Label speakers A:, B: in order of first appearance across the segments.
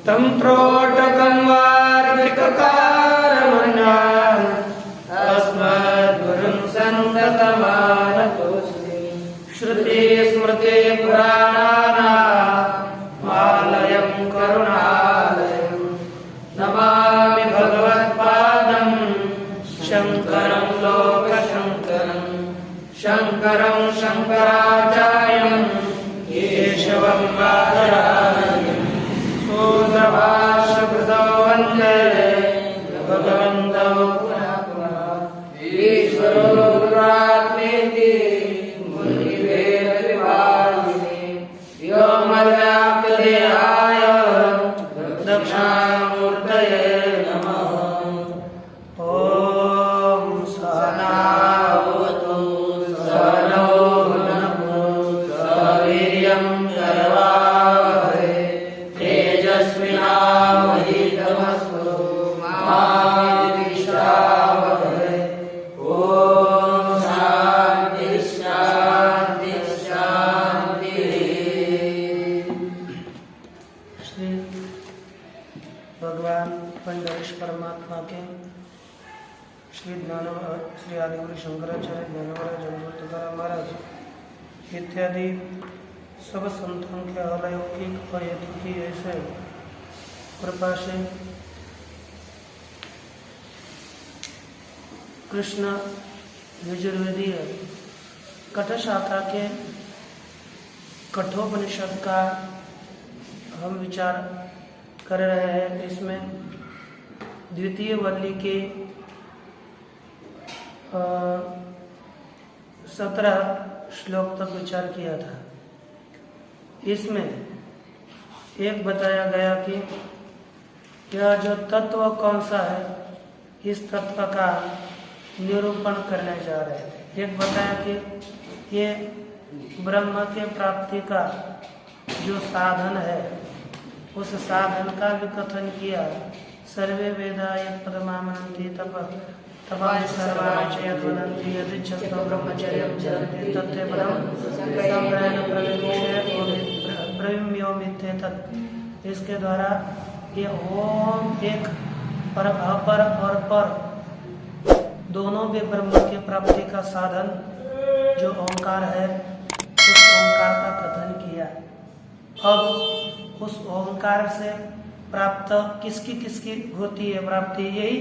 A: तं त्रोटकं वार्तिककारमन्यान् अस्मद्गुरुं सन्ततमानतोऽस्मि। श्रुतिस्मृतिपुराणानामालयं करुणालयं नमामि भगवत्पादं शङ्करं लोकशङ्करं शङ्करं शङ्कराचार्यं केशवं बादरायणं सूत्रभाष्यकृतौ वन्दे भगवन्तौ पुनः पुनः। ईश्वरो गुरुरात्मेति मूर्तिभेदविभागिने व्योमव्याप्तदेहाय दक्षिणामूर्तये नमः। ॐ सहनावतु सहनौ भुनक्तु सह वीर्यं करवावहै तेजस्विनावधीतमस्तु मा विद्विषावहै। ॐ शान्ति शान्ति शान्तिः। श्री भगवान पंडरीश परमात्मा के श्री आदिगुरु शंकराचार्य ज्ञानवराय जगद्गुरु तुकाराम महाराज इत्यादि सब संतों के अलौकिक और हेतु की ऐसे कृपा से कृष्ण यजुर्वेदीय कठशाखा के कठोपनिषद का हम विचार कर रहे हैं। इसमें द्वितीय वल्ली के 17 श्लोक तक विचार किया था। इसमें एक बताया गया कि यह जो तत्व कौन सा है, इस तत्व का निरूपण करने जा रहे थे। एक बताया कि ये ब्रह्म के प्राप्ति का जो साधन है, उस साधन का भी कथन किया। सर्वे वेदा यत्पदमामनन्ति तपानि सर्वाणि च यद्वदन्ति यदिच्छन्तो ब्रह्मचर्यं चरन्ति तत्ते पदं सम्प्रयण प्रविम्योमित्येतत्। इसके द्वारा ये ओम एक पर अपर और पर दोनों भी ब्रह्म की प्राप्ति का साधन जो ओंकार है, उस ओंकार का कथन किया। अब उस ओंकार से प्राप्त किसकी किसकी होती है प्राप्ति, यही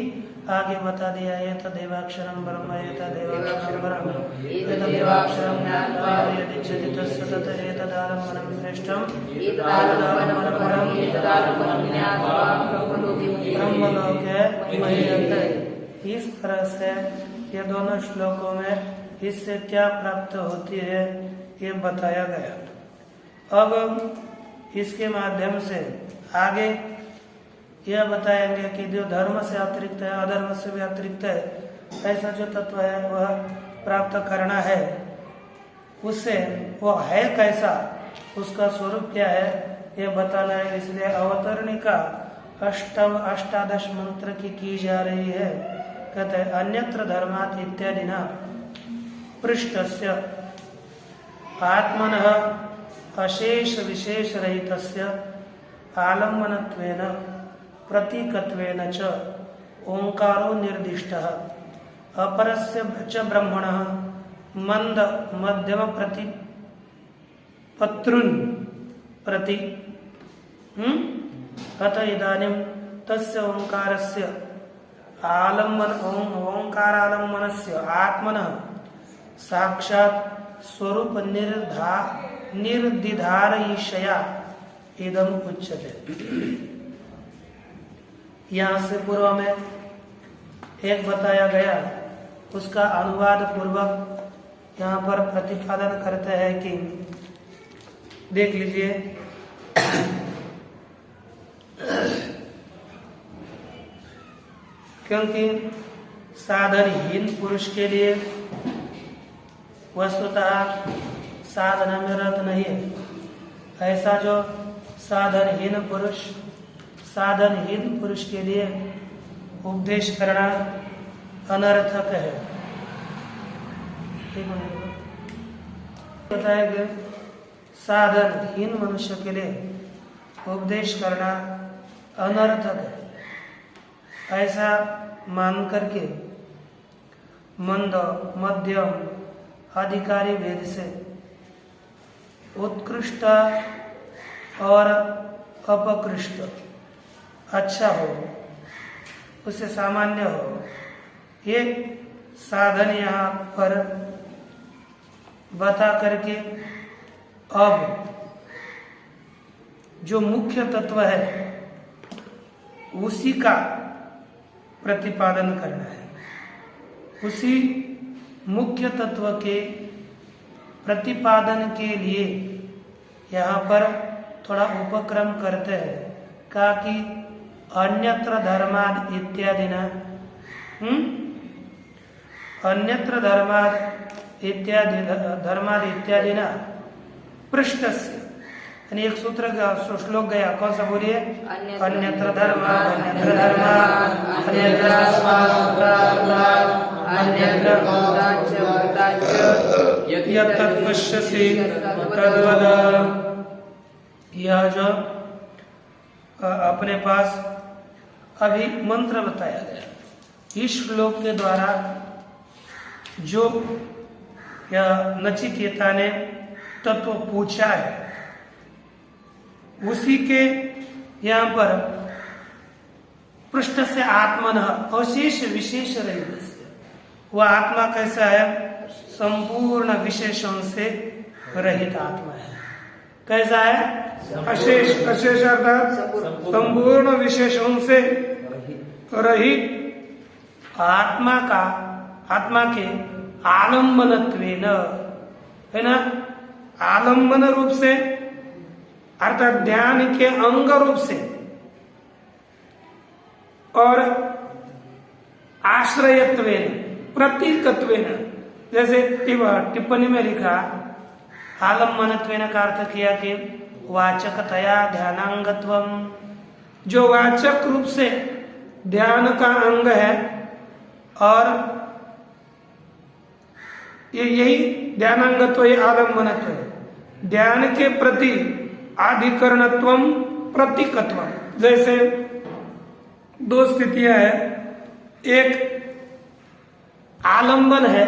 A: आगे बता दिया। ये तदेवाक्षरं ब्रह्म एतदेवाक्षरं ब्रह्म एतदेवाक्षरं ज्ञात्वा यदिच्छति तस्य तत् एतदालम्बनं श्रेष्ठं एतदालम्बनं परं एतदालम्बनं ज्ञात्वा ब्रह्मलोके महीयते। इस तरह से ये दोनों श्लोकों में इससे क्या प्राप्त होती है ये बताया गया। अब इसके माध्यम से आगे यह बताएंगे कि जो धर्म से अतिरिक्त है, अधर्म से भी अतिरिक्त है, ऐसा जो तत्व है वह प्राप्त करना है। उससे वह है कैसा, उसका स्वरूप क्या है, यह बताना है। इसलिए अवतरणिका अष्टादश मंत्र की जा रही है। कहते हैं अन्यत्र धर्मात् इत्यादि न पृष्ठस्य आत्मनः अशेष विशेष रहितस्य आलम्बनत्वेन प्रतीकत्वेन च ओंकारो निर्दिष्टः अपरस्य च ब्रह्मणः मंद मध्यम प्रतिपत्रुन् प्रति अत इदानीं तस्य ओंकारस्य ओंकारालम्बनस्य आत्मनः साक्षात् स्वरूप निर्दिधारयिषया इदम उच्यते। यहाँ से पूर्व में एक बताया गया, उसका अनुवाद पूर्वक यहाँ पर प्रतिपादन करते हैं कि देख लीजिए। क्योंकि साधनहीन पुरुष के लिए वस्तुतः साधना में रत नहीं है। ऐसा जो साधनहीन पुरुष के लिए उपदेश करना अनर्थक है। बताया गया साधनहीन मनुष्य के लिए उपदेश करना अनर्थक है ऐसा मान करके मंद, मध्यम, अधिकारी भेद से उत्कृष्ट और अपकृष्ट, अच्छा हो उससे सामान्य हो, ये साधन यहाँ पर बता करके अब जो मुख्य तत्व है उसी का प्रतिपादन करना है। उसी मुख्य तत्व के प्रतिपादन के लिए यहाँ पर थोड़ा उपक्रम करते हैं, कहा कि अन्यत्र धर्माद इत्यादि न अन्यत्र धर्माद इत्यादि न पृष्ठस्य, यानी एक सूत्र का श्लोक गया, कौन सा बोलिए? अन्यत्र धर्माद यत्तद्पश्यसि तद्वद। यह जो अपने पास अभी मंत्र बताया गया, इस श्लोक के द्वारा जो यह नचिकेता ने तत्व पूछा है उसी के यहाँ पर पृष्ठ से आत्मन अशेष विशेष रहित, वह आत्मा कैसा है? संपूर्ण विशेषों से रहित आत्मा है। कैसा है? अशेष, अशेष अर्थात संपूर्ण विशेषों से रहित आत्मा का, आत्मा के आलम्बनत्वेन, है ना, आलम्बन रूप से अर्थात ध्यान के अंग रूप से और आश्रयत्वेन, प्रतीकत्वेन, जैसे टिप्पणी में लिखा आलम्बनत्वेन का अर्थ किया कि वाचकतया ध्यानांगत्वम, जो वाचक रूप से ध्यान का अंग है और यही ध्यानांगत्व, ये आलम्बनत्व है। ध्यान के प्रति अधिकरणत्वम प्रतीकत्वम, जैसे दो स्थितियां है, एक आलंबन है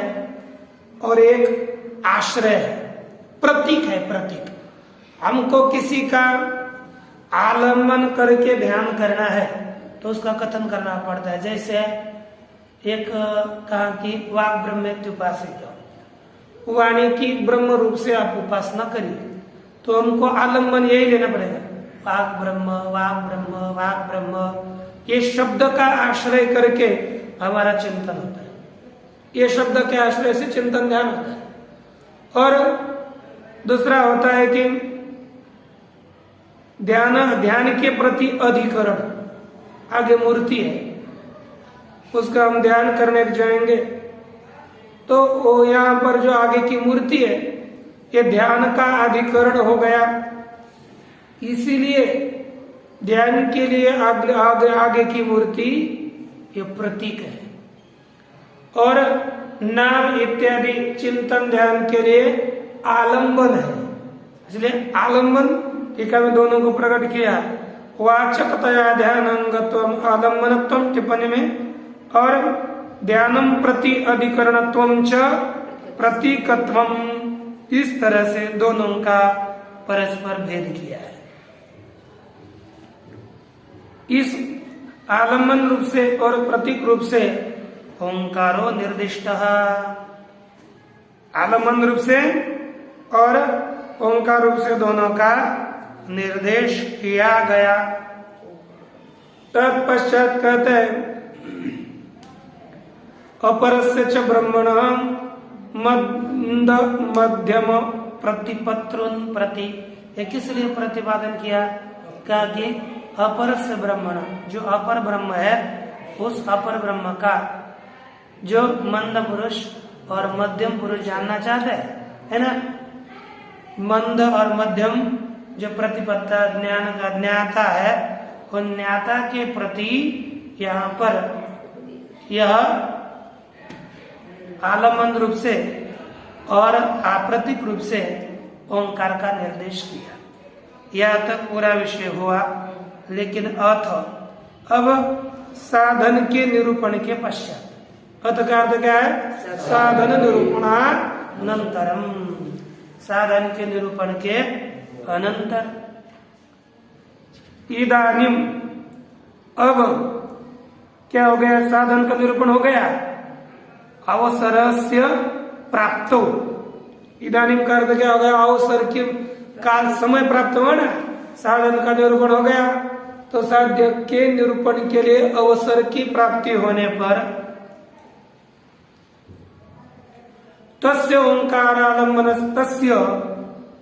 A: और एक आश्रय है, प्रतीक है। प्रतीक, हमको किसी का आलंबन करके ध्यान करना है तो उसका कथन करना पड़ता है। जैसे एक कहा कि वाक ब्रह्मेत्युपासित, वाणी की ब्रह्म रूप से आप उपासना करिए, तो हमको आलंबन यही लेना पड़ेगा, वाक ब्रह्म, वाक ब्रह्म, वाक ब्रह्म, ये शब्द का आश्रय करके हमारा चिंतन होता है। ये शब्द के आश्रय से चिंतन ध्यान होता है। और दूसरा होता है कि ध्यान के प्रति अधिकरण, आगे मूर्ति है, उसका हम ध्यान करने जाएंगे तो वो यहाँ पर जो आगे की मूर्ति है ये ध्यान का अधिकरण हो गया, इसीलिए ध्यान के लिए आगे की मूर्ति ये प्रतीक है। और नाम इत्यादि चिंतन ध्यान के लिए आलंबन है, इसलिए आलंबन टीका में दोनों को प्रकट किया, वाचकतया ध्यानांगत्वम आलंबनत्वम टिप्पणी में, और ध्यानम प्रति अधिकरणत्वम च प्रतीकत्वम, इस तरह से दोनों का परस्पर भेद किया है। इस आलंबन रूप से और प्रतीक रूप से ओंकारो निर्दिष्ट, आलंबन रूप से और ओंकार रूप से दोनों का निर्देश किया गया। तत्पश्चात कहते हैं अपरस्य च ब्रह्मण मंद मध्यम प्रतिपत्रुन प्रति, ये किस लिए प्रतिपादन किया? क्या कि अपरस्य ब्रह्मण, जो अपर ब्रह्म है, उस अपर ब्रह्म का जो मंद पुरुष और मध्यम पुरुष जानना चाहते हैं, है ना, मंद और मध्यम जो प्रतिपत्ता ज्ञान का ज्ञाता है, उन ज्ञाता के प्रति यहाँ पर यह आलंबन रूप से और अप्रतीक रूप से ओंकार का निर्देश किया। यह तक पूरा विषय हुआ। लेकिन अथ अब साधन के निरूपण के पश्चात, अथ का अर्थ क्या है? साधन निरूपणानंतरम, साधन के निरूपण के अनंतर। इदानीम अब क्या हो गया? साधन का निरूपण हो गया, अवसरस्य प्राप्तो। इदानीम का अर्थ क्या हो गया? अवसर के काल समय प्राप्त हुआ ना, साधन का निरूपण हो गया, तो साध्य के निरूपण के लिए अवसर की प्राप्ति होने पर तस्य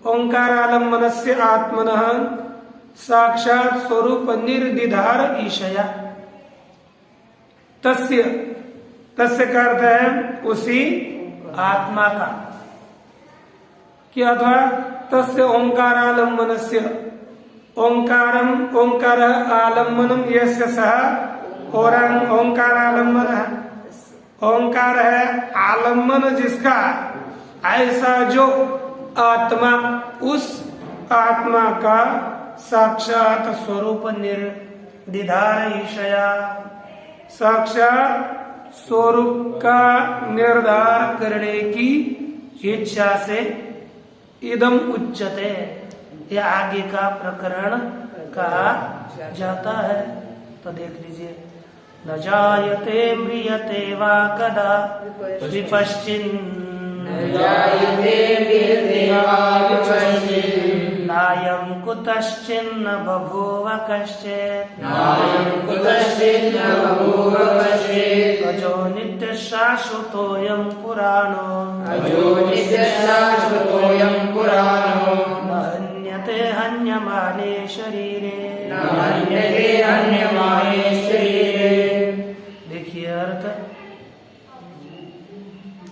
A: ओंकारालंबनस्य आत्मनः साक्षात स्वरूप निर्दिधार ईशया। तस्य का अर्थ है उसी आत्मा का, कि अथवा तस्य ओंकारालंबनस्य, ओंकार आलंबनम यस्य सह ओंकारालंबन, ओंकार है आलंबन जिसका, ऐसा जो आत्मा, उस आत्मा का साक्षात स्वरूप निर्दिधार ईशया, साक्षात स्वरूप का निर्धार करने की इच्छा से इदम उच्यते, यह आगे का प्रकरण कहा जाता है। तो देख लीजिए, न जायते म्रियते वा कदा विपश्चिन् नायं कुतश्चिन्न बभूव कश्चित् अजो नित्य शाश्वतोऽयं पुराणो न हन्यते हन्यमाने शरीरे। देखिए अर्थ,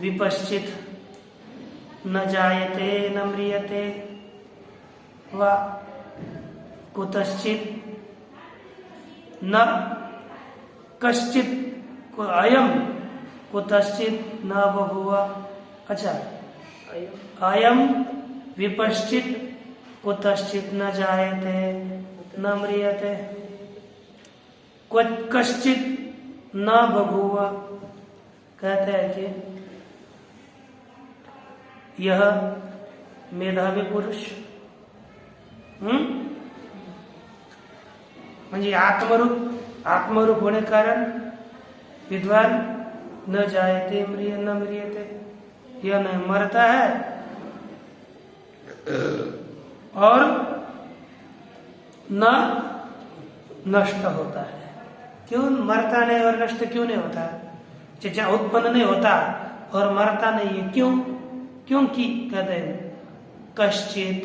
A: विपश्चित न जायते न म्रियते वा कुतश्चित न कश्चित अयम कुतश्चित न बभूव। अच्छा, अयम विपश्चित कुतश्चित न जायते न म्रियते कश्चित न बभूव। कहते हैं कि यह मेधावी पुरुष म्हणजे आत्मरूप होने कारण विद्वान न जायते न म्रियते, यह नहीं मरता है और न नष्ट होता है। क्यों मरता नहीं और नष्ट क्यों नहीं होता? चचा उत्पन्न नहीं होता और मरता नहीं है, क्यों? क्योंकि कहते हैं कश्चित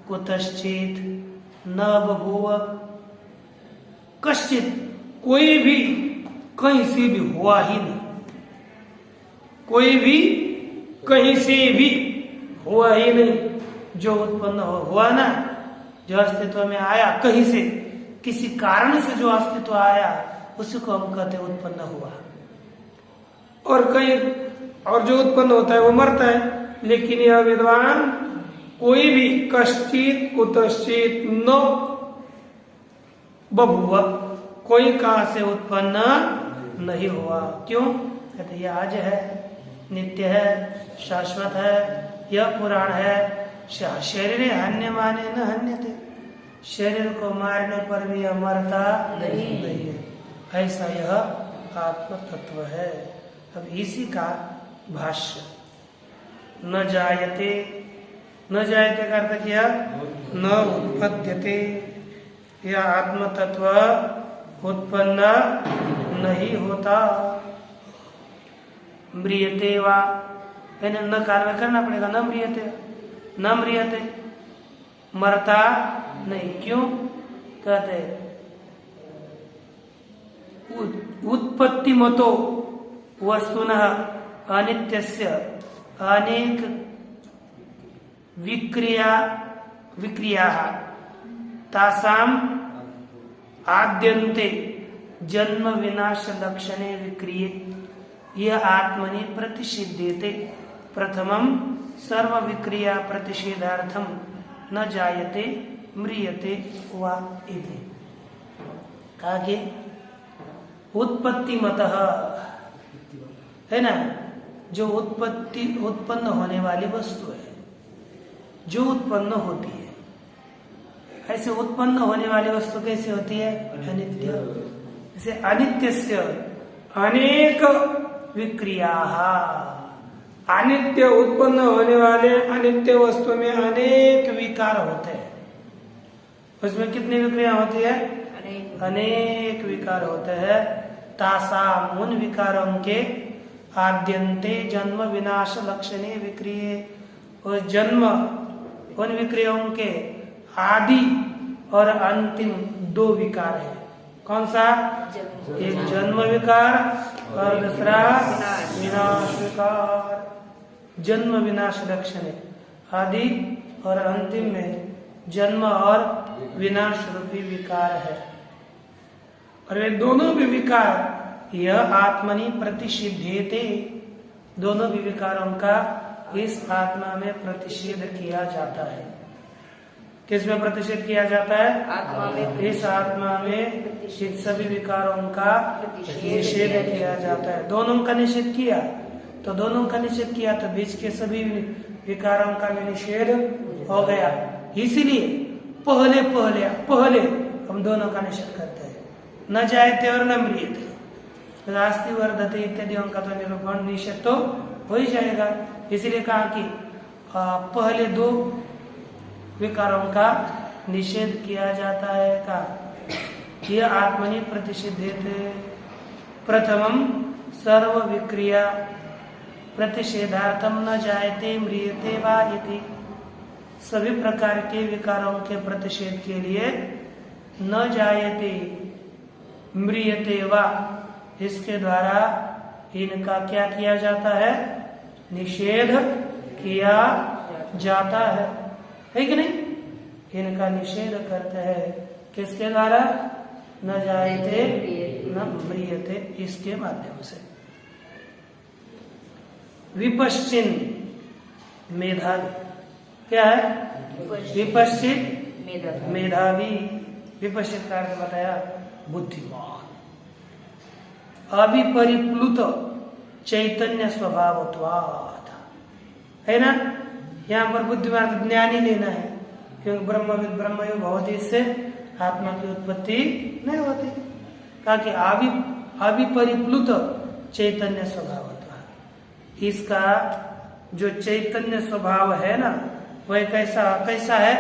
A: कुतश्चित न बभूव, कश्चित कोई भी कहीं से भी हुआ ही नहीं, कोई भी कहीं से भी हुआ ही नहीं। जो उत्पन्न हुआ ना, जो अस्तित्व में आया कहीं से, किसी कारण से जो अस्तित्व आया, उसी को हम कहते उत्पन्न हुआ। और कहीं और जो उत्पन्न होता है वो मरता है। लेकिन यह विद्वान कोई भी कश्चित कुतश्चित न बभूव, कोई कहा से उत्पन्न नहीं हुआ। क्यों? कहते यह आज है, नित्य है, शाश्वत है, यह पुराण है। शरीर हन्य माने न हन्यते, शरीर को मारने पर भी यह मरता नहीं है। ऐसा यह आत्म तत्व है। अब इसी का भाष्य, न जायते, न जायते का अर्थ किया न उत्पद्यते, यह आत्म तत्व उत्पन्न नहीं होता। म्रियते वा, न काल में करना पड़ेगा, न म्रियते, न म्रियते, मरता नहीं। क्यों? कहते उत्पत्ति मतो वस्तुनः अनित्यस्य अनेक विक्रियाः तासाम आद्यन्ते जन्म विनाश लक्षणे विक्रिये यह आत्मनि प्रतिषिध्यते प्रथमं सर्व विक्रिया प्रतिषेधार्थम न जायते म्रियते वा इति। कहा कि उत्पत्ति मतः, है ना, जो उत्पन्न होने वाली वस्तु है, जो उत्पन्न होती है, ऐसे उत्पन्न होने वाली वस्तु कैसे होती है? अनित्य। जैसे अनित्यस्य अनेक विक्रिया, अनित्य उत्पन्न होने वाले अनित्य वस्तु में अनेक विकार होते हैं। उसमें कितनी विक्रिया होती है? अनेक विकार होते हैं। तासाम, उन विकारों के आद्यंते जन्म विनाश लक्षणे विक्रिये, और जन्म, उन विक्रियों के आदि और अंतिम दो विकार है। कौन सा? एक जन्म विकार और दूसरा विनाश विकार। जन्म विनाश लक्षण है, आदि और अंतिम में जन्म और विनाश रूपी विकार है। और वे दोनों भी विकार यह आत्मनि प्रतिषिद्धेते, दोनों भी विकारों का इस आत्मा में प्रतिषेध किया जाता है। किस में प्रतिषेध किया जाता है? आत्मा में। इस आत्मा में सभी विकारों का निषेध किया जाता है। दोनों का निषेध किया तो बीच के सभी विकारों का भी निषेध हो गया। इसीलिए पहले हम दोनों का निषेध करते हैं, न जायते और न म्रियते। रास्ति वर्धते इत्यादियों का तो निरूपण निषेध तो हो ही जाएगा। इसीलिए कहा कि पहले दो विकारों का निषेध किया जाता है। का यह आत्मनि प्रतिषिद्धेते प्रथमम सर्व विक्रिया प्रतिषेधार्थम न जायते म्रियते वा इति, सभी प्रकार के विकारों के प्रतिषेध के लिए न जायते म्रियते वा, इसके द्वारा इनका क्या किया जाता है? निषेध किया जाता है कि नहीं? इनका निषेध करते हैं किसके द्वारा? न जायते न म्रियते, इसके माध्यम से। विपश्चिन मेधावी, क्या है? विपश्चित मेधावी। विपश्चित का अर्थ बताया बुद्धिमान, अविपरिप्लुत चैतन्य स्वभावत्वात्, है ना। यहाँ पर बुद्धिमान ज्ञानी लेना है, क्योंकि ब्रह्मविद ब्रह्मयो भवति, इससे आत्मा की उत्पत्ति नहीं होती। कहा कि अविपरिप्लुत चैतन्य स्वभाव, इसका जो चैतन्य स्वभाव है ना, वह कैसा है?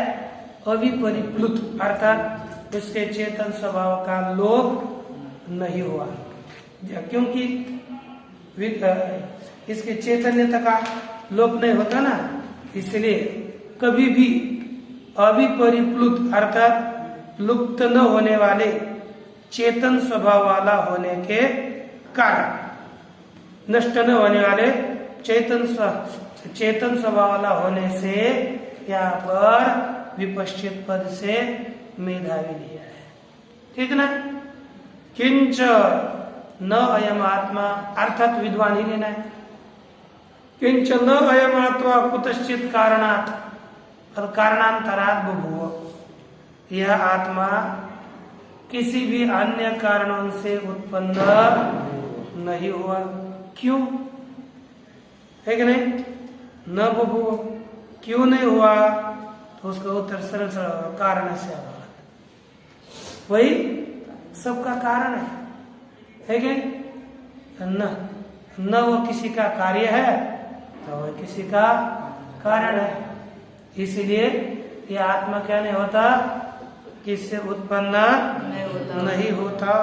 A: अविपरिप्लुत, अर्थात उसके चेतन स्वभाव का लोप नहीं हुआ। क्योंकि इसके चैतन्यता का लोप नहीं होता ना, इसलिए कभी भी अविपरिप्लुत अर्थात लुप्त न होने वाले चेतन स्वभाव वाला होने के कारण, नष्ट न होने वाले चेतन स्वभाव वाला होने से यहाँ पर विपश्चित पद से मेधावी लिया है, ठीक ना। किंच न अयम आत्मा, अर्थात विद्वान ही लेना है। किंच न अयम आत्मा कुतश्चित कारणात्, और कारणांतरात् बभूव, यह आत्मा किसी भी अन्य कारणों से उत्पन्न नहीं हुआ। क्यों? है कि नहीं? न बभूव, क्यों नहीं हुआ? तो उसका उत्तर सरल कारण से अभाव, वही सबका कारण है कि न वो किसी का कार्य है, तो वह किसी का कारण है। इसीलिए ये आत्मा क्या नहीं होता? किससे उत्पन्न नहीं होता।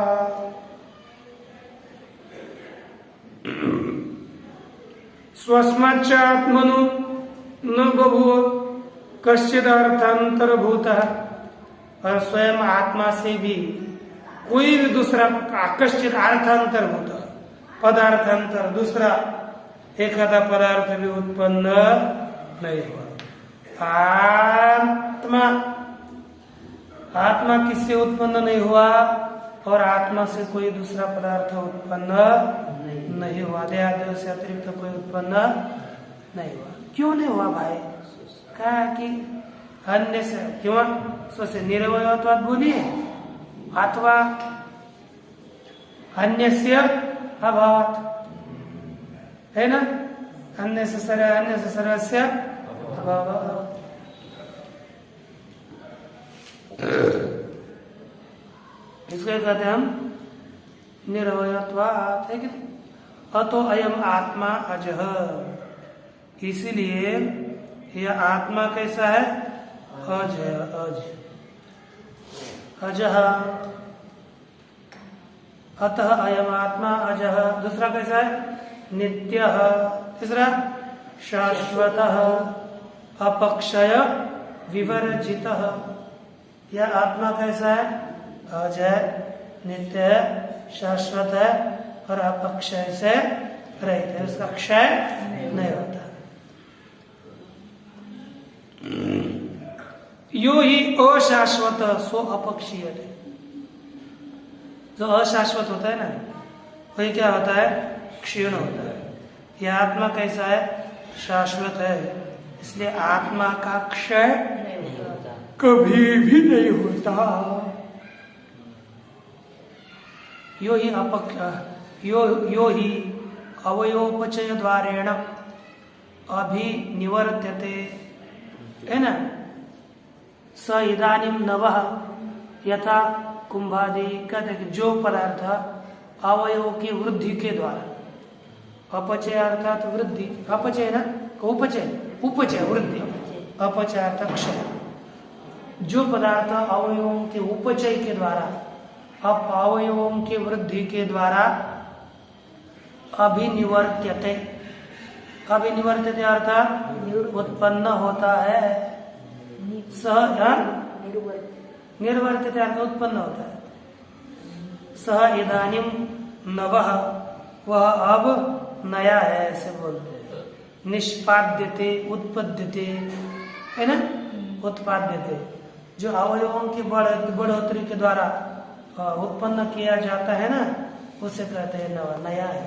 A: स्वस्माच्च आत्मनो न बभूव कश्चिद अर्थांतरभूतः, और स्वयं आत्मा से भी कोई भी दूसरा कश्चिद अर्थांतरभूत, पदार्थांतर, दूसरा एखादा पदार्थ भी उत्पन्न नहीं हुआ। आत्मा किससे उत्पन्न नहीं हुआ? और आत्मा से कोई दूसरा पदार्थ उत्पन्न नहीं हुआ। देहादेव से अतिरिक्त कोई उत्पन्न नहीं हुआ। क्यों नहीं हुआ भाई? कहा कि अन्य से, क्यों? स्वस्य निरवयत्वात् बोलिए, अथवा अन्यस्य अभावात्, है ना? अन्य से सर्वस्य अभावात्। इसको कहते हैं हम निरवयत्वात्, है कि नहीं? अतो अयम आत्मा अजः, इसीलिए यह आत्मा कैसा है? अज है, अज, अजः। अतः अयम आत्मा अजः। दूसरा कैसा है? नित्यः। तीसरा शाश्वतः, अपक्षय विवर्जितः। यह आत्मा कैसा है? अज है, नित्य है, शाश्वत है और अपक्षय से रहित है, उसका क्षय नहीं होता। यो ही अशाश्वत सो अपक्षीय है। जो अशाश्वत होता है ना, वही क्या होता है? क्षीण होता है। यह आत्मा कैसा है? शाश्वत है, इसलिए आत्मा का क्षय कभी भी नहीं होता। यो ही यो ही अवयोपचय द्वारेण अभिनिवर्त्यते, है ना? स इदानीं नवः यथा कुंभादि, कहते हैं जो पदार्थ अवयव की वृद्धि के द्वारा, अपचय अर्थात वृद्धि, अपचय ना, उपचय, उपचय वृद्धि, अपचय अर्थात क्षय। जो पदार्थ अवयवों के उपचय के द्वारा, अवयवों की वृद्धि के द्वारा अभिनिवर्त्यते, अभिनिवर्त्यते अर्थात उत्पन्न होता है। सह निर्वर्त्यते अर्थात उत्पन्न होता है। सह इदानीं नवः, वह अब नया है, ऐसे बोलते हैं। निष्पाद्यते, उत्पद्यते, है ना? उत्पाद्यते, जो अवयवों की बढ़ोतरी के द्वारा उत्पन्न किया जाता है ना, उसे कहते हैं नवा, नया है।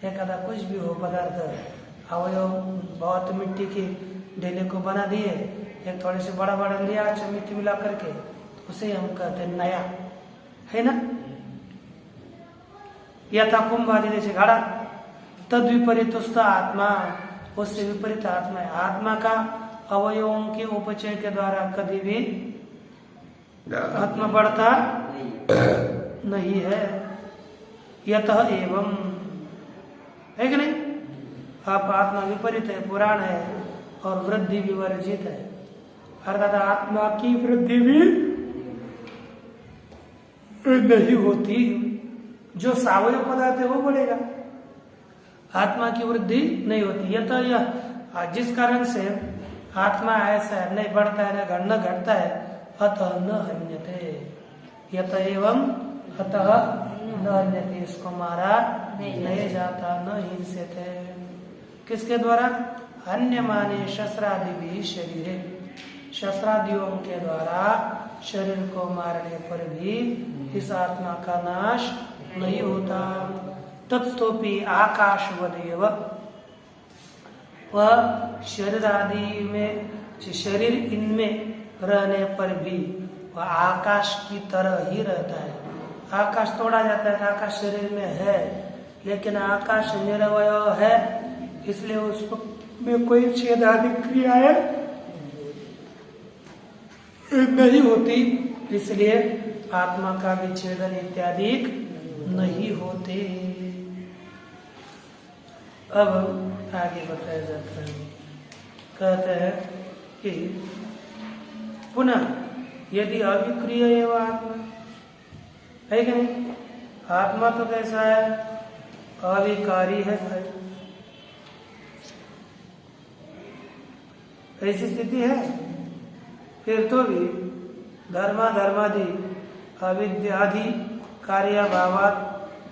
A: एक आधा कुछ भी हो पदार्थ, अवयव बहुत मिट्टी की ढेले को बना दिए, एक थोड़े से बड़ा बड़ा लिया, अच्छा मिट्टी मिला करके, उसे हम कहते हैं नया, है ना? यथा कुंभ आदि जैसे घड़ा, तद विपरीत आत्मा, उससे विपरीत आत्मा है। आत्मा का अवयवों के उपचय के द्वारा कभी भी आत्मा बढ़ता नहीं है। यतः एवं, है कि नहीं? आप आत्मा विपरीत है, पुराण है और वृद्धि विवर्जित है, अर्थात आत्मा की वृद्धि भी नहीं होती। जो सावयव पदार्थ है वो बढ़ेगा, आत्मा की वृद्धि नहीं होती। यह तो यह जिस कारण से आत्मा ऐसा है, नहीं बढ़ता है, न घटता है, अतः न हन्यते। यत एवं अतः न हन्यते, इसको मारा नहीं जाता, न हिंसते। किसके द्वारा? अन्य माने शस्त्रादि भी शरीर, शस्त्रादियों के द्वारा शरीर को मारने पर भी इस आत्मा का नाश नहीं होता। तत्स्तोपि आकाशवदेव, वह शरीर आदि में, शरीर इनमें रहने पर भी वह आकाश की तरह ही रहता है। आकाश तोड़ा जाता है, आकाश शरीर में है, लेकिन आकाश निरवय है, इसलिए उसमें कोई छेद आदि क्रियाएं नहीं होती, इसलिए आत्मा का विच्छेदन इत्यादि नहीं होते। अब आगे बताया जाता है, कहते हैं कि पुनः यदि अविक्रिय एवं आत्मा, है कि नहीं? आत्मा तो कैसा है? अविकारी है भाई, ऐसी स्थिति है। फिर तो भी धर्मादि अविद्यादि कार्याभावात्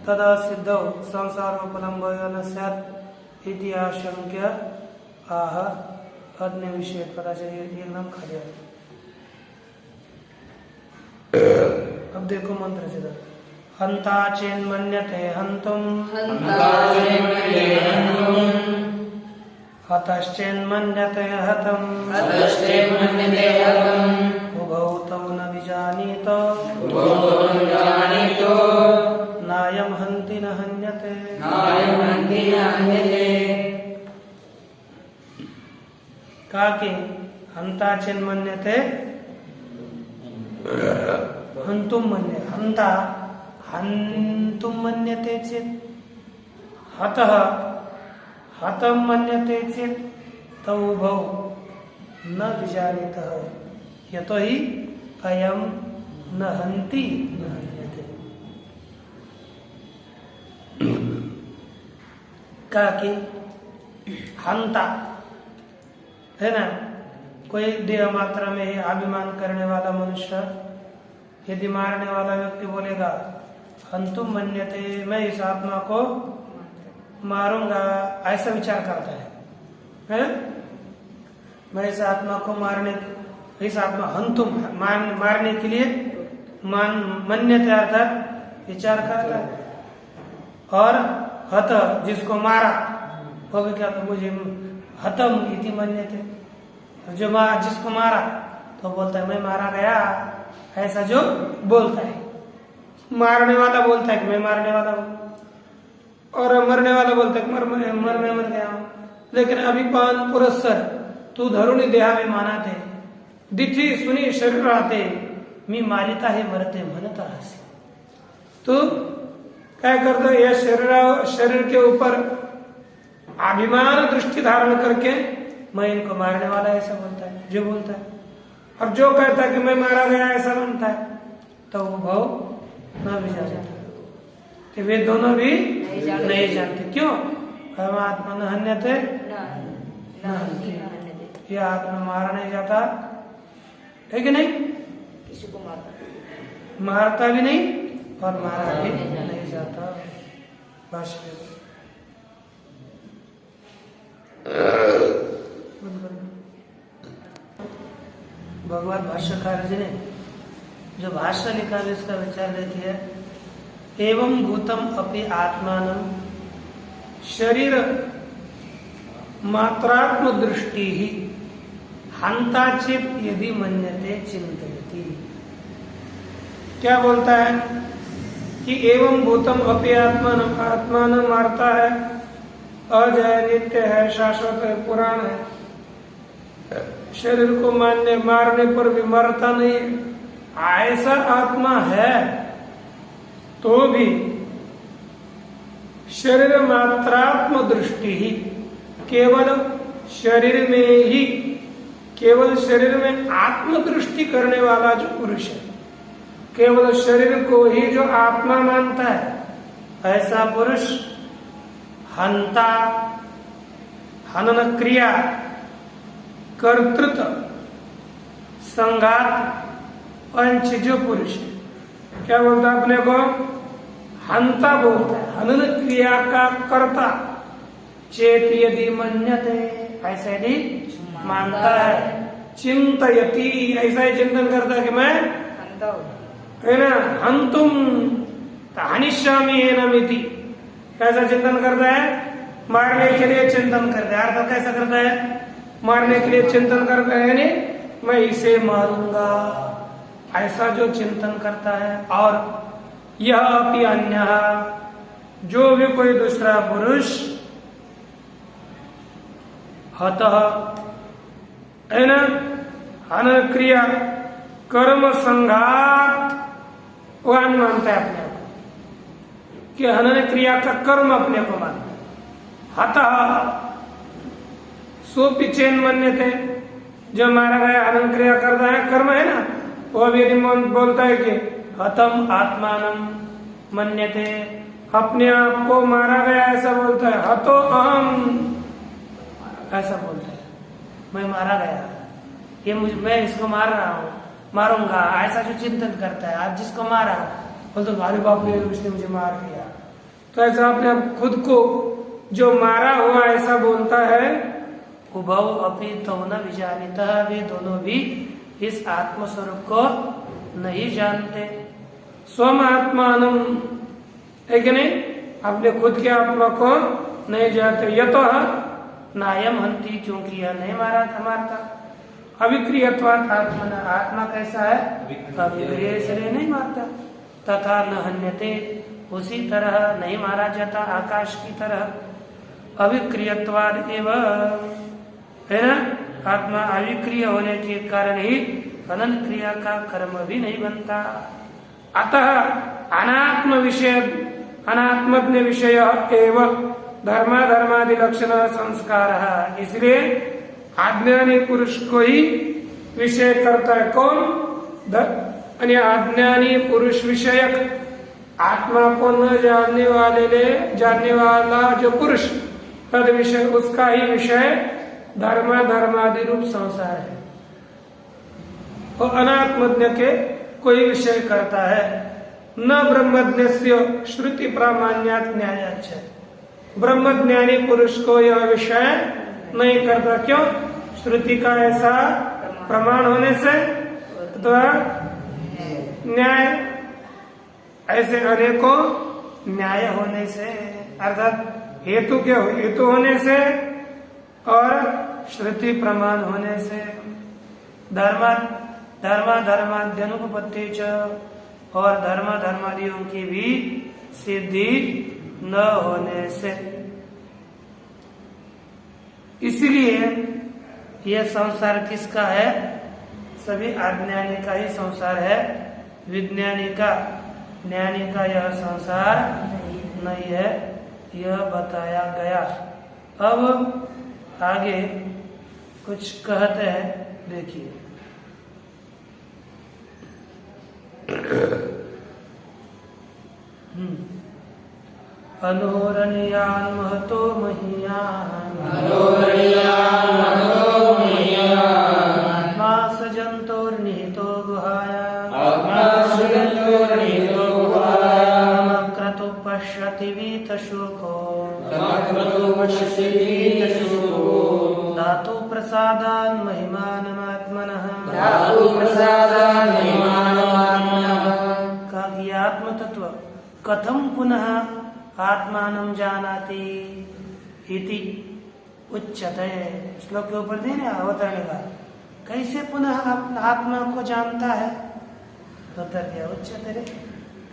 A: तदा सिद्धौ संसारोपलम्बो न स्यात् इति आशंक्य आह अन्य विषय पता चलिए, एकदम खड़े। अब देखो मंत्र से, हंता चेन्मन्यते हंतुम, हतश्चेन्मन्यते हतम्, उभौ तौ न विजानीतो, नायं हन्ति हंता चिन मन्यते हंतुम मन्य हंता हंतुम मन्यते चेत हतः हतम मन्यते चेत तौ उभौ न विजानीतः यतो हि अयम न हंति न हन्यते। कहा कि हंता है ना, कोई देह मात्रा में ही अभिमान करने वाला मनुष्य यदि मारने वाला व्यक्ति बोलेगा हंतुम मन्यते, मैं इस आत्मा को मारूंगा, ऐसा विचार करता है? मैं इस आत्मा को मारने, इस आत्मा हंतुम मारने के लिए मन्यते अर्थात विचार करता है। और हत जिसको मारा वो भी क्या, मुझे हतम इति मन्यते, जो जिसको मारा तो बोलता है मैं मारा गया, ऐसा जो बोलता है। मारने वाला बोलता है कि मैं मारने वाला हूं, और मरने वाला बोलता है कि मर गया हूं। लेकिन अभिपान पुरस्सर तू धरुणी देहाभिमाना थे दिठी सुनी शरीर राहते मी मारिता है मरते मनता हसे। तू क्या करता है, यह शरीर के ऊपर अभिमान दृष्टि धारण करके मैं इनको मारने वाला ऐसा बोलता है, जो बोलता है। और जो कहता है कि मैं मारा गया ऐसा मानता है, तो वो भाव न भी जाता, कि वे दोनों भी नहीं जानते। क्यों? आत्मा न हन्यते न हन्ति, यह आत्मा मारा नहीं जाता है कि नहीं,
B: किसी को
A: मारता भी नहीं और मारा भी नहीं जाता। भाष्य भगवत भाष्यकार जी ने जो भाष्य लिखा है इसका विचार देखिए। एवं भूतम अपि आत्मानं शरीर मात्रात्म दृष्टि ही हंता चेत यदि मन्यते चिंतयति। क्या बोलता है कि एवं भूतम अपि आत्मानं मारता है, अजय नित्य है, शाश्वत है, पुराण है, शरीर को मारने पर भी मरता नहीं, ऐसा आत्मा है तो भी शरीर मात्रात्म दृष्टि ही, केवल शरीर में आत्मदृष्टि करने वाला जो पुरुष है, केवल शरीर को ही जो आत्मा मानता है, ऐसा पुरुष हंता हनन क्रिया कर्तृत्व संघात पंच जो पुरुष है, क्या बोलता है अपने को? हंता बोलता है, हनन क्रिया का कर्ता। चेत यदि मन्यते, ऐसा यदि मानता है, चिंतयति ऐसा ही चिंतन करता है कि मैं है ना हंतुम हनिष्यामि एनमिति, कैसा चिंतन करता है? मारने के लिए चिंतन करता है। अर्थात कैसा करता है? मारने के लिए चिंतन करता है, यानी मैं इसे मारूंगा, ऐसा जो चिंतन करता है। और यह अपि अन्य, जो भी कोई दूसरा पुरुष हतः है ना हनन क्रिया कर्म संघात वान मानता है अपने को, कि हनन क्रिया का कर्म अपने को मानता है। हतः सोपिचेन मन्यते, जो मारा गया हनन क्रिया करता है, कर्म है ना, वो भी यदि बोलता है कि हतम आत्मानम मन्यते, अपने आप को मारा गया ऐसा बोलता है। हतो अहम ऐसा बोलता है, मैं मारा गया, ये मैं इसको मार रहा हूँ, मारूंगा, ऐसा जो चिंतन करता है। आज जिसको मारा बोलते भारी बाप ने उसने मुझे मार दिया, तो ऐसा अपने खुद को जो मारा हुआ ऐसा बोलता है। उभौ अपि तौ न विजानीतः, वे दोनों भी इस आत्मस्वरूप को नहीं जानते। स्वम आत्मानम, है कि नहीं, अपने खुद के आत्मा को नहीं जानते। यतः नायम हंति, क्योंकि यह नहीं मारता। अविक्रियत्वात् आत्मन, आत्मा कैसा है? अविक्रिय, इसलिए नहीं मारता। तथा न हन्यते, उसी तरह नहीं मारा जाता आकाश की तरह। अविक्रियत्वाद एवं, है ना, आत्मा अविक्रिय होने के कारण ही अनंत क्रिया का कर्म भी नहीं बनता। अतः अनात्मज्ञ विषय एवं धर्मादि लक्षण संस्कार, इसलिए अज्ञानी पुरुष को ही विषय करता है। कौन? अज्ञानी पुरुष विषयक, आत्मा को न जानने वाला जो पुरुष, तद विषय, उसका ही विषय धर्मादि रूप संसार है। और अनात्मज्ञ के कोई विषय करता है। न ब्रह्मज्ञस्य श्रुति प्रामाण्यात न्यायाच्च, ब्रह्मज्ञानी पुरुष को यह विषय नहीं करता। क्यों? श्रुति का ऐसा प्रमाण होने से अथवा न्याय, ऐसे अनेकों न्याय होने से, अर्थात हेतु के हेतु होने से और श्रुति प्रमाण होने से, धर्माद्यनुपपत्ति च, और धर्मादियों की भी सिद्धि न होने से। इसलिए यह संसार किसका है? सभी अज्ञानी का ही संसार है। विज्ञानी का, ज्ञानी का यह संसार नहीं है, यह बताया गया। अब आगे कुछ कहते हैं, देखिए। अनोरणीयान् महतो महीयान्, आत्मा सजन्तोर्निहितो गुहायाम्, क्रतु पश्यति वीतशोको, धातु प्रसादान् महिमानमात्मनः, का आत्म तत्व कथम पुनः आत्मानं जानाति इति उच्यते। श्लोक के ऊपर देने अवतरण का, कैसे पुनः आत्मा को जानता है? उत्तर दिया, उच्यते रे,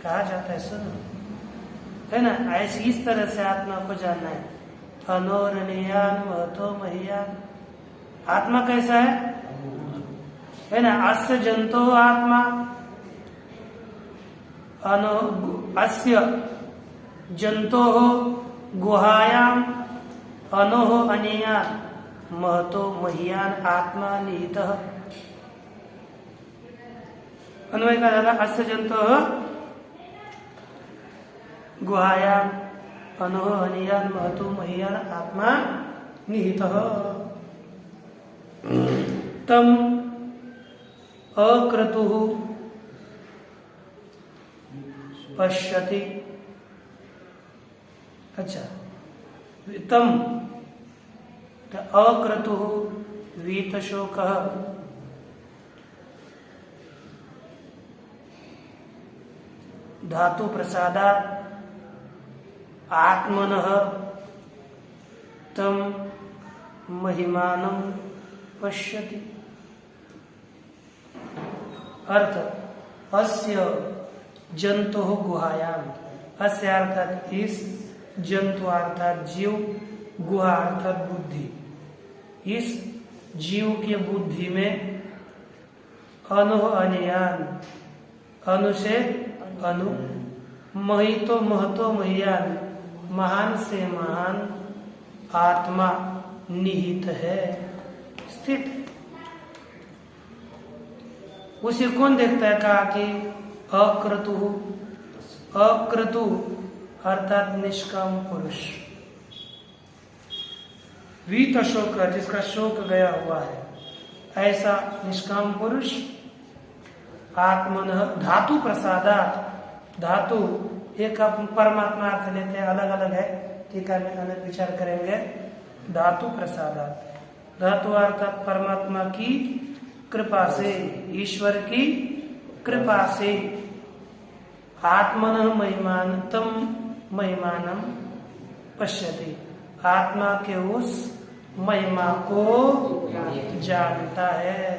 A: कहा जाता है, सुनो, है ना। ऐसी इस तरह से आत्मा को जानना है। अनोरणीयान् महतो महीयान्, आत्मा कैसा है ना। अस्य जंतो आत्मा, अस्य जंतो गुहायाम, अनोह अनीयान, महतो महीयान आत्मा निहितः। अन्वय का झाला, अस्य जंतो गुहायाम, अनोह अनीयान, महतो महीयान आत्मा निहितः। तम अक्रतुः पश्यति, अच्छा, तम अक्रतुः वीतशोकः, धातु प्रसादात् आत्मनः तम महिमानं पश्यति। अर्थ, अस्य जंतु गुहायाम, अस्य अर्थात इस, जंतु अर्थात जीव, गुहा अर्थात बुद्धि, इस जीव की बुद्धि में अनु अनियान, अनु से अनु, महितो महतो महियान, महान से महान आत्मा निहित है, स्थित। उसे कौन देखता है? कहा कि अक्रतु, अक्रतु अर्थात निष्काम पुरुष, वीत शोक, जिसका शोक गया हुआ है, ऐसा निष्काम पुरुष आत्मन, धातु प्रसादात, धातु एक परमात्मा अर्थ लेते हैं, अलग अलग है, ठीक है, अलग विचार करेंगे। धातु प्रसादात, धातु अर्थात परमात्मा की कृपा से, ईश्वर की कृपा से, आत्मन महिमान, तम महिमानम पश्यति, आत्मा के उस महिमा को जानता है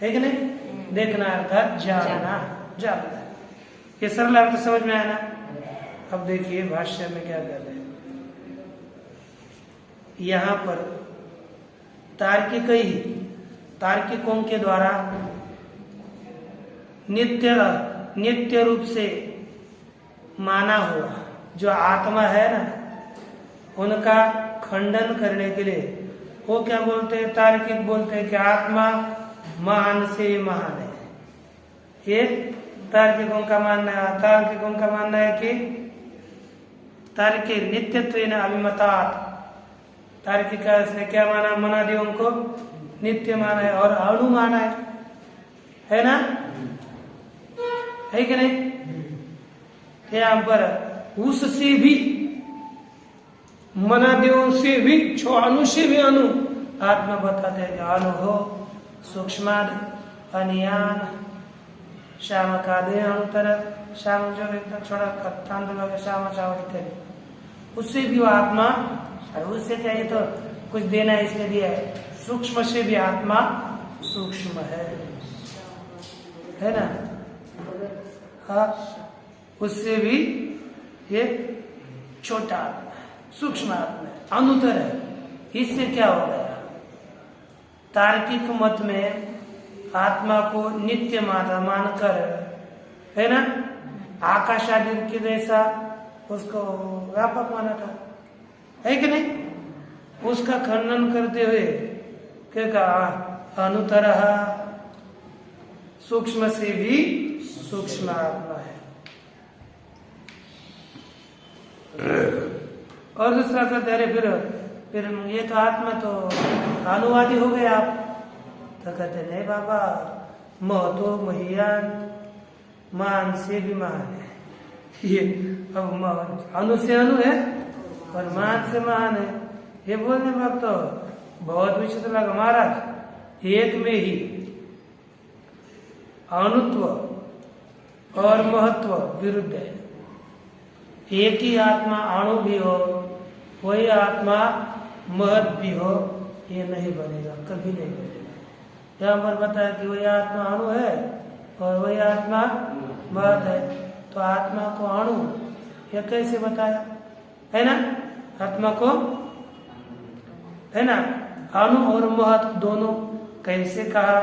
A: कि नहीं? देखना अर्थात जानना, जानता है। ये सरल अर्थ समझ में आया ना? अब देखिए भाष्य में क्या कर रहे हैं। यहाँ पर तार्किकों के द्वारा नित्य रूप से माना हुआ जो आत्मा है ना, उनका खंडन करने के लिए वो क्या बोलते हैं? तार्किक बोलते हैं कि आत्मा महान से महान है। ये तार्किकों का मानना है। तार्किकों का मानना है कि तार्किक नित्यत्वेन अभिमतात्, तार्किक का इसने क्या माना? मनादियों को नित्य माना है और अणु माना है ना? है कि नहीं? यहाँ पर उससे भी, मनादियों से भी, अणु से भी अणु आत्मा बताते हैं कि अणु हो सूक्ष्मादि अनियान श्याम का दे अणुतर श्याम जो एकदम छोड़ा तांदुल श्याम चावल इत्यादि, उससे भी वो आत्मा, और उससे चाहिए तो कुछ देना है इसलिए दिया है। सूक्ष्म से भी आत्मा सूक्ष्म है ना? हाँ, उससे भी ये छोटा आत्मा है, सूक्ष्म आत्मा है, अनुतर है। इससे क्या हो गया? तार्किक मत में आत्मा को नित्य मानकर, है ना, आकाश आदि के जैसा उसको व्यापक माना था, है कि नहीं? उसका खंडन करते हुए क्या कहा? अनुतरः, सूक्ष्म से भी सूक्ष्म आत्मा है। और दूसरा कहते अरे फिर ये तो आत्मा तो अनुवादी हो गए आप। तो कहते नहीं बाबा, महतो महियान, मान से भी मान है। ये अब अनु से अनु है और मान से मान है। ये बोलने वक्त तो बहुत विचित्र लगा। महाराज, एक में ही अणुत्व और महत्व विरुद्ध है। एक ही आत्मा अणु भी हो, वही आत्मा महत भी हो, ये नहीं बनेगा, कभी नहीं बनेगा। यहाँ पर बताया कि वही आत्मा अणु है और वही आत्मा महत है। तो आत्मा को अणु यह कैसे बताया? है ना? आत्मा को, है ना, अणु और महत दोनों कैसे कहा?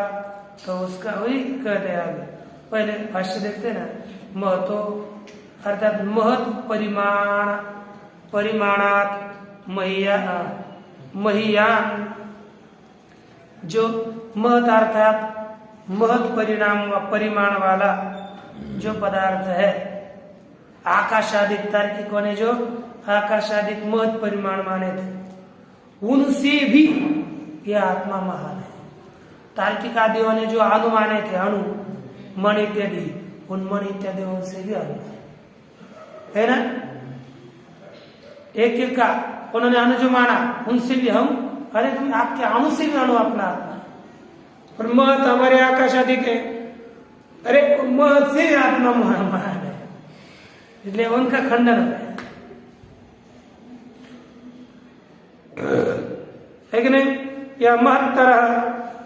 A: तो उसका वही कहते आगे। पहले भाष्य देखते ना। महतो अर्थात महत परिमाणात महियान, जो महत अर्थात महत परिमाण वाला जो पदार्थ है, आकाशादिक तार्किकों ने जो आकाशादिक महत परिमाण माने थे, उनसे भी यह आत्मा महान है। तार्किक आदियों ने जो अणु माने थे, अणु मण इत्यादि, उन मण इत्यादि उनसे भी अणु है ना? एक का उन्होंने अणु जो माना, उनसे भी हम, अरे तुम आपके अणु से भी अणु अपना आत्मा, और महत हमारे आकाशादिक है, अरे महत से आत्मा महान है, इसलिए उनका खंडन है कि नहीं? यह महत्तर,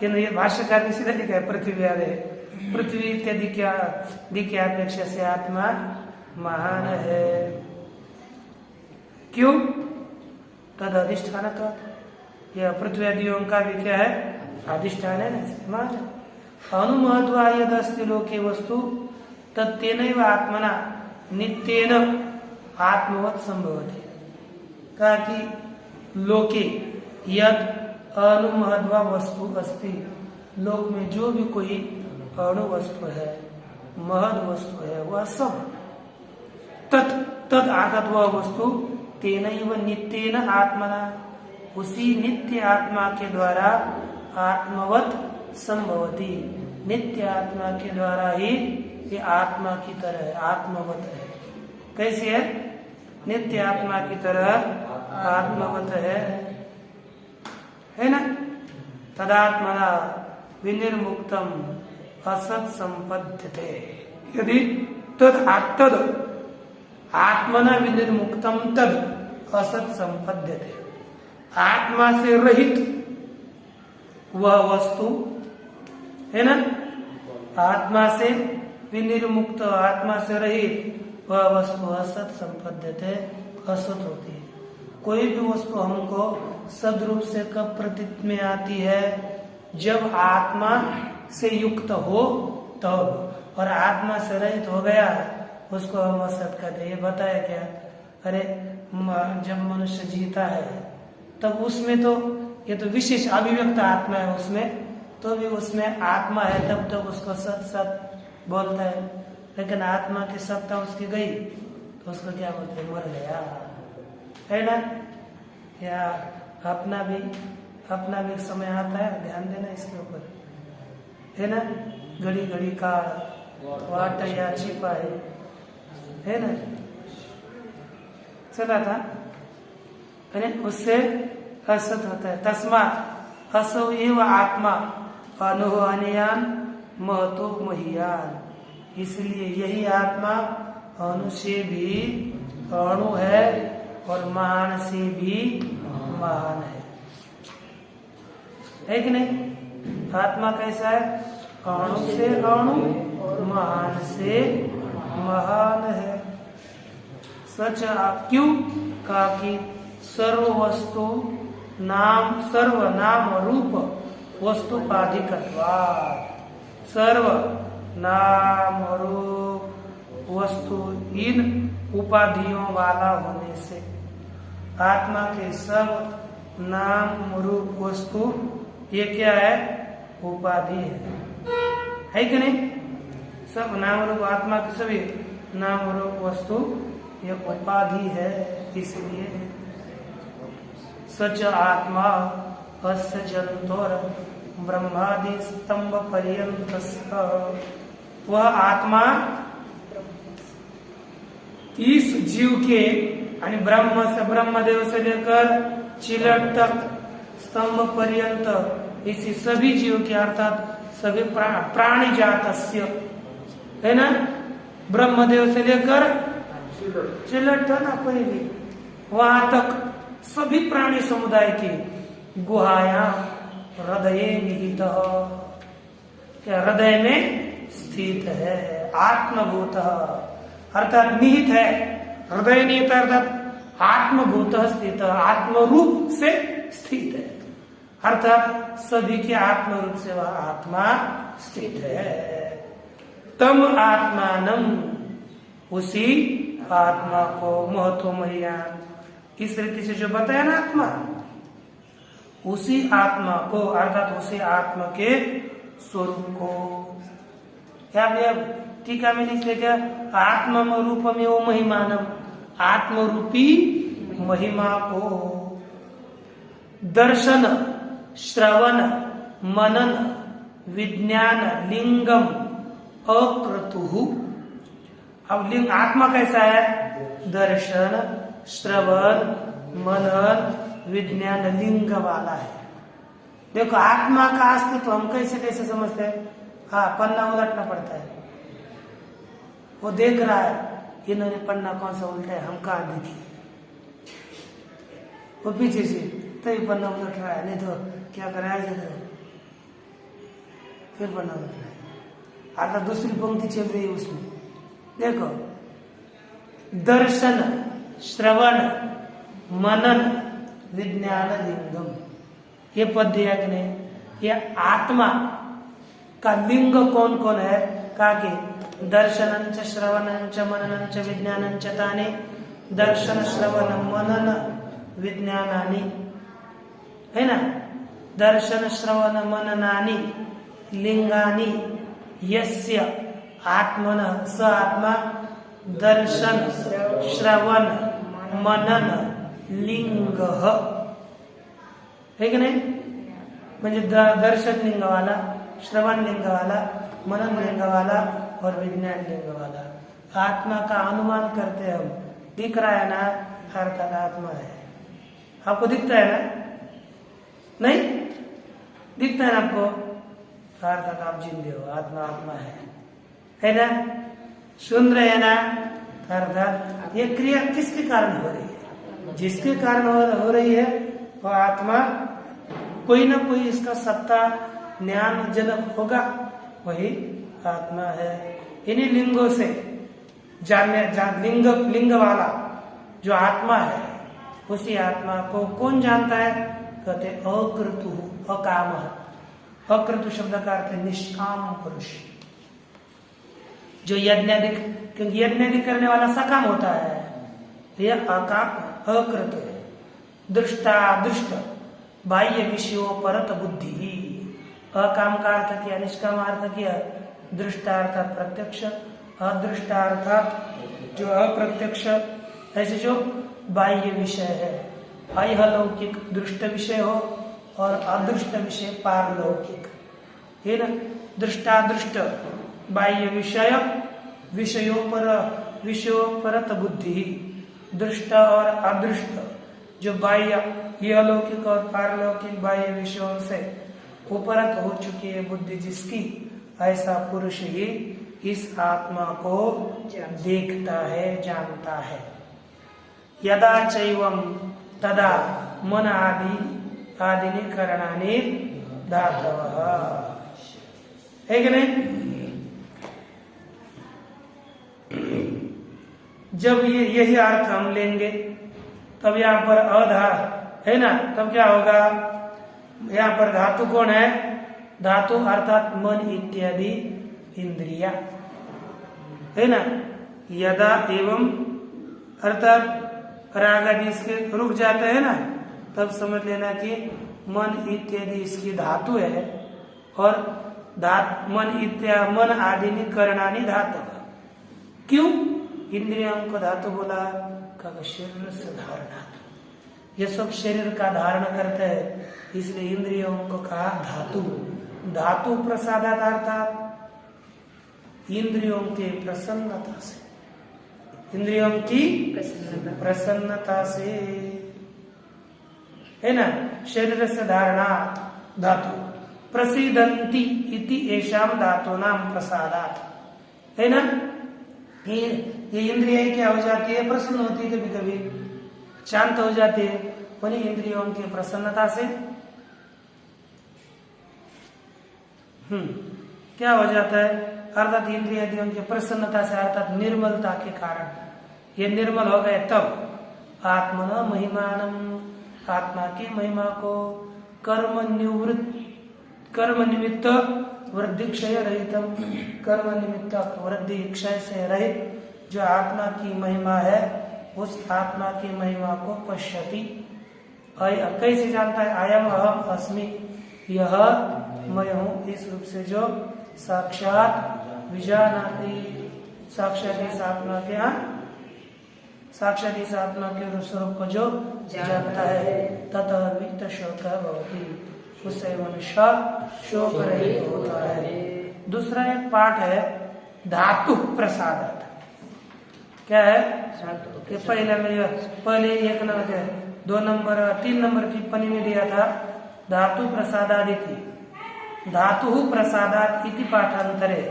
A: ये भाष्यकार ने सीधा लिखा है, पृथ्वी आदि, पृथ्वी इत्यादि की अपेक्षा से आत्मा महान है। क्यों? तद अधिष्ठान, यह पृथ्वी आदियों का भी क्या है? अधिष्ठान है ना, महान है। अनुमहत्वा यदस्ति लोके वस्तु तत्तेनैव आत्मना नित्येन आत्मवत् संभवति। कहा कि लोके यद अनुमहत्वा वस्तु अस्ति, लोक में जो भी कोई अणु वस्तु है, महद वस्तु है, वह सब तद अर्थात वह वस्तु तेनैव नित्येन आत्मना, उसी नित्य आत्मा के द्वारा आत्मवत् संभवति, नित्य आत्मा के द्वारा ही ये आत्मा की तरह है, आत्मवत है। कैसे है? नित्य आत्मा की तरह आत्मवत है ना? तदात्मना विनिर्मुक्तम असत संपद्यते। यदि तद आत्मना विनिर्मुक्तम तद असत संपद्यते, आत्मा से रहित वह वस्तु है ना, आत्मा से विनिर्मुक्त, आत्मा से रहित वह वस्तु असत संपद्यते, असत होती है। कोई भी वस्तु हमको सदरूप से कब प्रतीत में आती है? जब आत्मा से युक्त हो तब, और आत्मा से रहित हो गया उसको हम असत कहते हैं। ये बताया क्या? अरे जब मनुष्य जीता है तब उसमें तो ये तो विशेष अभिव्यक्त आत्मा है, उसमें तो भी उसमें आत्मा है, तब तक उसको सत सत बोलता है। लेकिन आत्मा की सत्ता उसकी गई तो उसको क्या बोलते हैं? मर गया, है ना? या अपना भी समय आता है, ध्यान देना इसके ऊपर, है ना? घड़ी घड़ी काल वाट या छिपा है ना? चला था, है? उससे असत होता है। तस्मात् असौ एव आत्मा अनुभवानियान महतो महियान, इसलिए यही आत्मा अणु से भी अणु है और महान से भी महान है कि नहीं? आत्मा कैसा है? अणु से अणु, महान से महान है। सच क्यों? कहा कि सर्व वस्तु नाम, सर्व नाम रूप वस्तुपाधिकत्वात्, सर्व नाम रूप वस्तु इन उपाधियों वाला होने से, आत्मा के सब नाम रूप वस्तु ये क्या है? उपाधि है कि नहीं? सब नाम रूप आत्मा के सभी नाम रूप वस्तु ये उपाधि है। इसलिए सच आत्मा अस्य जंतोर ब्रह्मादि स्तंभ पर्यंत, वह आत्मा इस जीव के यानी ब्रह्मदेव से लेकर चिलट तक स्तंभ पर्यंत इसी सभी जीव के अर्थात सभी प्राणी जातस्य, है ना? ब्रह्मदेव से लेकर चिलट था ना पहले, वहां तक सभी प्राणी समुदाय की गुहाया हृदय निहित, क्या हृदय में स्थित है? आत्मभूत अर्थात निहित है, हृदय निहित अर्थात आत्मभूत स्थित, आत्म रूप से स्थित है, अर्थात सभी के आत्म रूप से वह आत्मा स्थित है। तम आत्मानम, उसी आत्मा को महतो महियान, इस रीति से जो बताया ना आत्मा, उसी आत्मा को अर्थात उसी आत्मा के स्वरूप को, क्या टीका में लिख देगा? आत्म रूपम एवं महिमानम, आत्म रूपी महिमा को दर्शन श्रवण मनन विज्ञान लिंगम अक्रतुहु। अब लिंग आत्मा कैसा है? दर्शन श्रवण मनन विज्ञान लिंग वाला है। देखो आत्मा का अस्तित्व हम कैसे समझते हैं? हाँ, पन्ना उलटना पड़ता है, वो देख रहा है इन्होंने पन्ना कौन सा उल्टा है, हम कहाँ देखी, वो पीछे से तभी पन्ना उलट रहा है, नहीं तो क्या कर रहा है? फिर पन्ना उलट रहा है, अर्थात दूसरी पंक्ति चल रही है उसमें। देखो दर्शन श्रवण मनन विज्ञान लिंगम, ये पद दिया कि नहीं? ये आत्मा का लिंग कौन कौन है? कहा कि दर्शनंच श्रवणंच मननंच विज्ञानंच तानि, दर्शन श्रवण मनन विज्ञानानि, है ना? दर्शन श्रवण मननानि लिंगानि यस्य आत्मन, स आत्मा दर्शन श्रवण मनन लिंग, है कि नहीं? म्हणजे दर्शन लिंग वाला, श्रवण लिंग वाला, मनन लिंग वाला और विज्ञान लिंग वाला। आत्मा का अनुमान करते हम, दिख रहा है ना, अर्थात आत्मा है। आपको दिखता है ना? नहीं दिखता है ना आपको? अर्थात आप जिंदे हो, आत्मा आत्मा है ना? सुन रहे हैं ना? अर्थात ये क्रिया किसके कारण हो रही है? जिसके कारण हो रही है वह आत्मा, कोई ना कोई इसका सत्ता ज्ञान जनक होगा, वही आत्मा है। इन्हीं लिंगों से लिंग वाला जो आत्मा है उसी आत्मा को कौन जानता है? कहते अकृतु, अकाम। अकृतु शब्द का अर्थ है निष्काम पुरुष, जो यज्ञादि, क्योंकि यज्ञादि करने वाला सकाम होता है, यह अकाम अकृत है। दृष्टा दुष्ट बाह्य विषयों परत बुद्धि। अकाम का अर्थ किया, निष्काम अर्थ किया, दृष्टा अर्थात प्रत्यक्ष, अदृष्टा अर्थात जो अप्रत्यक्ष, ऐसे जो बाह्य विषय है, अलौकिक दृष्ट विषय हो और अदृष्ट विषय पारलौकिक, है ना। दृष्टा दृष्ट बाह्य विषय, विषयों परत बुद्धि। दृष्ट और अदृष्ट जो बाह्य, ये अलौकिक और पारलौकिक बाह्य विषयों से उपरत हो चुकी है बुद्धि जिसकी, ऐसा पुरुष ही इस आत्मा को देखता है, जानता है। यदा चैवम तदा मन आदि करणानि धातवः, है कि नहीं? जब ये यही अर्थ हम लेंगे तब यहाँ पर अधा है ना, तब क्या होगा? यहाँ पर धातु कौन है? धातु अर्थात मन इत्यादि इंद्रिया, है ना। यदा एवं अर्थात राग आदि इसके रुक जाते हैं ना, तब समझ लेना कि मन इत्यादि इसकी धातु है, और मन आदि करणानि धातु। क्यों इंद्रियों को धातु बोला? का शरीर से धारणातु, ये सब शरीर का धारण करते हैं, इसलिए इंद्रियों को कहा धातु। धातु प्रसादात अर्थात इंद्रियों के प्रसन्नता से, इंद्रियों की प्रसन्नता से, है ना। शरीर से धारणा धातु। प्रसीदंती इति एषाम धातूनाम प्रसादात, है ना। ये इंद्रिय क्या हो जाती है? प्रसन्न होती है, कभी कभी शांत हो जाती है, उन्हीं इंद्रियों की प्रसन्नता से क्या हो जाता है? अर्थात इंद्रियों की प्रसन्नता से, अर्थात निर्मलता के कारण ये निर्मल हो गए, तब आत्मन महिमानम, आत्मा की महिमा को, कर्म निमित्त वृद्धि क्षय रहितम, कर्म निमित्त वृद्धि क्षय से रहित जो आत्मा की महिमा है, उस आत्मा की महिमा को पश्यति। कैसे जानता है? अयम अहम अस्मि, यह मैं हूँ, इस रूप से जो साक्षात विजानाति, साक्षात इस आत्मा के, साक्षात इस आत्मा के स्वरूप को जो जानता है, ततः वित्त शोक भवति, उससे मनुष्य शोक रहित होता है। दूसरा एक पाठ है धातु प्रसादात। क्या है? ये पहले 1 नंबर 2 नंबर 3 नंबर टिप्पणी में दिया था धातु प्रसादादिति। धातु प्रसादात इति पाठांतरे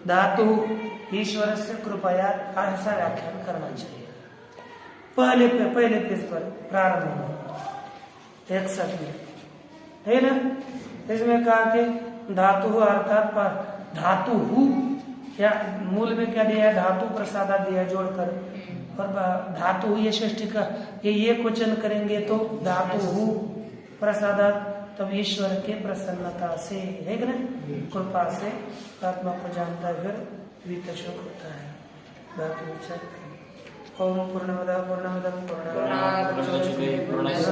A: धातु ईश्वर से कृपया, ऐसा व्याख्यान करना चाहिए। पहले पेज पर प्रारंभ में 61 में, है ना। इसमें कहा कि धातु अर्थात धातु या मूल में क्या दिया है? धातु प्रसादा दिया जोड़कर, और धातु ये षष्ठी का ये क्वेश्चन करेंगे तो धातु प्रसादा, तब ईश्वर के प्रसन्नता से, है कि नहीं, कृपा से आत्मा को जानता है, फिर वित्त शोक होता है। बाकी विचार ओम पूर्णमदः पूर्णमिदं पूर्णात् पूर्णस्य